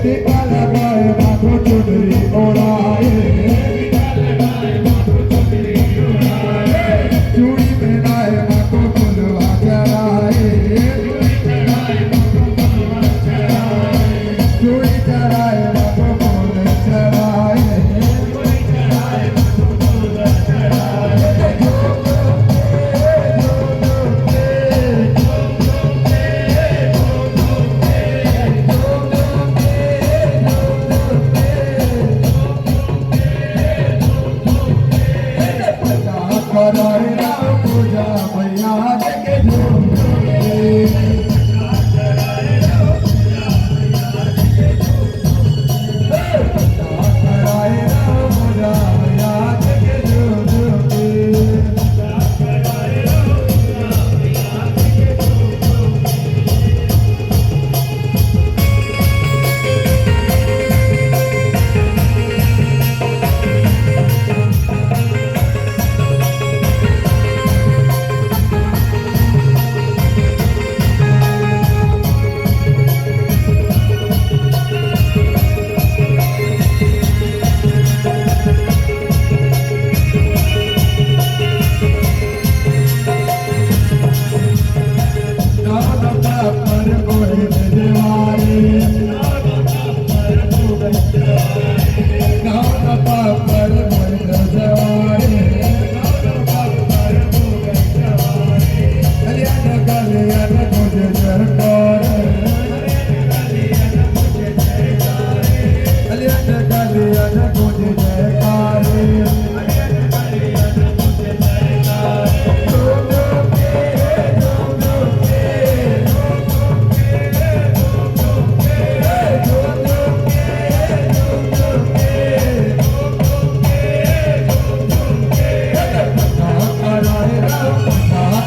टीका लगाए माथो चुनरी ओढ़ाए चूड़ी पहनाए माथो फुलवा चढ़ाए चूड़ी चढ़ाए माथो फूल चढ़ाए कराए राम पूजा मैया के झूम कराए राम पूजा मैया के झूम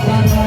Bye.